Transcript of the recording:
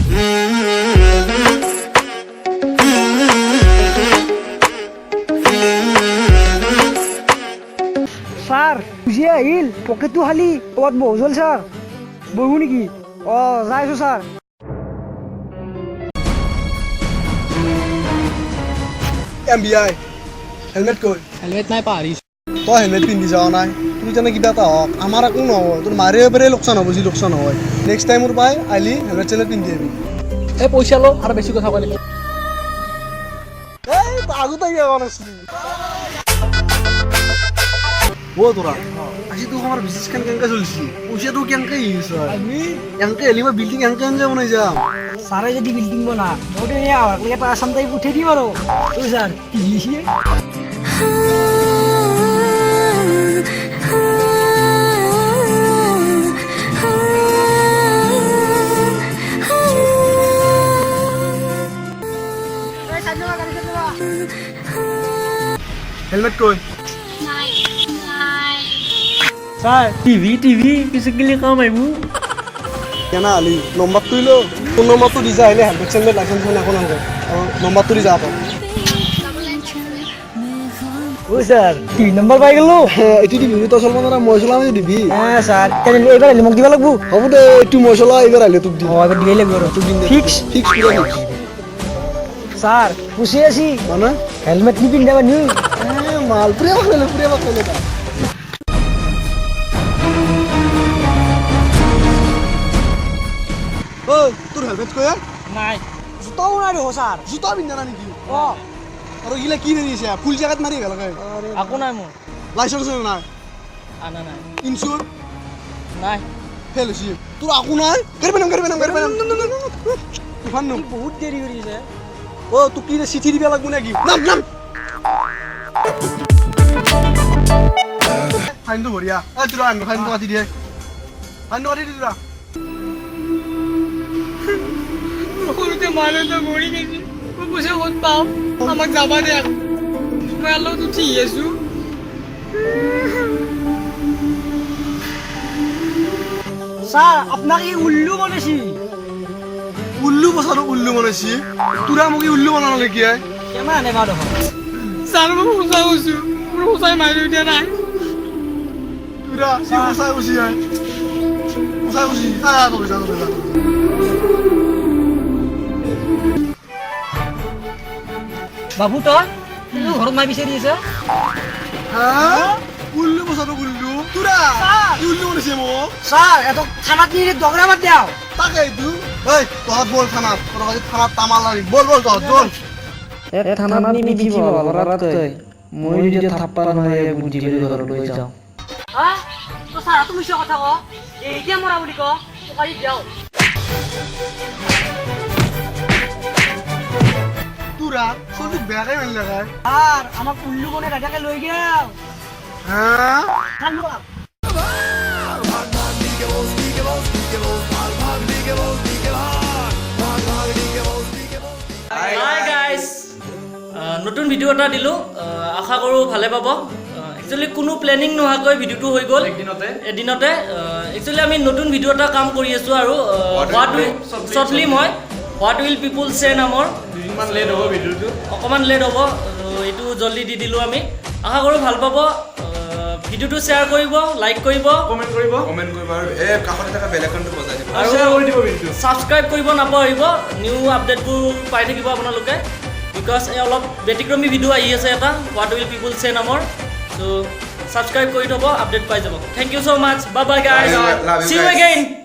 sir বুঝি আহিল পকেটটো খালি ক'ৰবাত বহু জল স্যাৰ বহু নেকি যাই আছো স্যাৰ MBI হেলমেট কই হেলমেট নাই পাহৰিছোঁ তই হেলমেট পিন্ধি যাওঁ নাই তুই জানে কিবা এটা হওক আমাৰ একো নহয় তোৰ মাৰে বাৰে লোকচান হ'ব যি লোকচান হয় নেক্সট টাইমৰ পাই আহিলি হেলমেট চেলমেট পিন্ধি আহিবি এই পইচা ল আৰু বেছি কথা ক'লে এই আগতে যাবা নাছিলি ও তোরা আজি তো আমার বিজনেস কেনকে চলছি পয়সা তো কেনকে ইউজ হয় আমি কেনকে এলিবা বিল্ডিং কেনকে বনাই যাম স্যারে যদি বিল্ডিং বনা মোটে নিয়ে আবার এটা আসাম তাই উঠে দিই মারো ওই স্যার কি লিখি হেলমেট কই স্যার টিভি কিছু গেলে কাম আইব কেনা আলি নম্বর তুইলো তোর নম্বর তো দিছা আইলে হেলমেট সেলমেট লাইসেন্স না কোন আনবে নম্বর তুই যা পাও ওই স্যার টিভি নাম্বার পাই গেল এটি দিবি তো চলব না মশলা আমি দিবি হ্যাঁ স্যার এবার এলে মোক দিবা লাগবো হ'ব দে একটু মশলা এবার আইলে তোক দিম এবার দিবাই লাগবো তুক দিম ফিক্স ফিক্স পুরা ফিক্স স্যার খুশি আছি মানে হেলমেট নি পিন্ধাবা নি মাল পুরা বাকলে তা ও তোর হেলমেট কই নাই জোতাও নাই দেখো স্যার জুতা পিন্ধা না নেকি অ আৰু ইলা কি মাৰিছে ফুল জাগাত মাৰি ভাল লাগে আকো নাই মোৰ লাইসেন্স নাই আনা নাই ইনসুৰ নাই ফেল হৈছে তোৰ আকো নাই গাড়ী বানাম তুফান নম বহুত দেৰি কৰিছে ও তোক কি চিঠি দিবা লাগব নেকি নাম ফাইনটো ভৰিয়া এই তোৰ ফাইনটো কাটি দিয়ে ফাইনটো কাটি দি তোৰা সৰুতে মানুহ মৰি গৈছে মই পইচা ক'ত পাওঁ আমাক যাবা দে মই অলপ উঠি আছোঁ স্যার আপনাকে উল্লু বলেছি উল্লু বসানো উল্লু বনাইছি তোৰা মোক উল্লু বনানো নেকি কেমন আনে বাদ ছাৰ মই সঁচা কৈছোঁ মোৰ সঁচাই মাৰি দিয়া নাই তোৰা সঁচাই কৈছি বাবু তই ঘৰত মাই বিচাৰি আছে উল্লু বসানো উল্লু তোৰা কি উল্লু বনাইছে মোক স্যাৰ এত থানাত নিয়ে দগৰা মাৰ দাও তাকেইতো এই তহঁত বল থানাত তোৰ আজি থানাত তামাল লাগি বল তহঁত বল থানাত নি দিব লৰাতকৈ মই যদি থাপ্পা নহয় বুদ্ধি বুলি ঘৰত লৈ যাওঁ হ্যাঁ তো স্যার তুমি সে কথা কো এইটা মরা বলি কো তো কালি যাও তোৰা চলটো বেয়াকে মাৰি লাগাই আর আমাক উল্লু বনে রাজাকে লই গেল হা থামলো হাই গাইজ নতুন ভিডিঅ' এটা দিলোঁ আশা কৰোঁ ভালে পাব একচুৱেলি কোনো প্লেনিং নোহোৱাকৈ ভিডিঅ'টো হৈ গ'ল এদিনতে একচুৱেলি আমি নতুন ভিডিঅ' এটা কাম কৰি আছোঁ আৰু হোৱাট উইল শ্বৰ্ট ফিল্ম হয় হোৱাট উইল পিপুল চে নামৰ অকণমান লেট হ'ব এইটো জল্দি দি দিলোঁ আমি আশা কৰোঁ ভাল পাব ভিডিঅ'টো শ্বেয়াৰ কৰিব লাইক কৰিব কমেণ্ট কৰিব আৰু এই কাষতে থকা বেল আইকনটো বজাই দিব আৰু ছাবস্ক্ৰাইব কৰিব নাপাহৰিব নিউ আপডেটবোৰ পাই থাকিব আপোনালোকে বিকজ এই অলপ ব্যতিক্ৰমী ভিডিঅ' আহি আছে এটা হোৱাট উইল পিপুল চে নামৰ চ' ছাবস্ক্ৰাইব কৰি থ'ব আপডেট পাই যাব thank you so' much bye bye guys see you again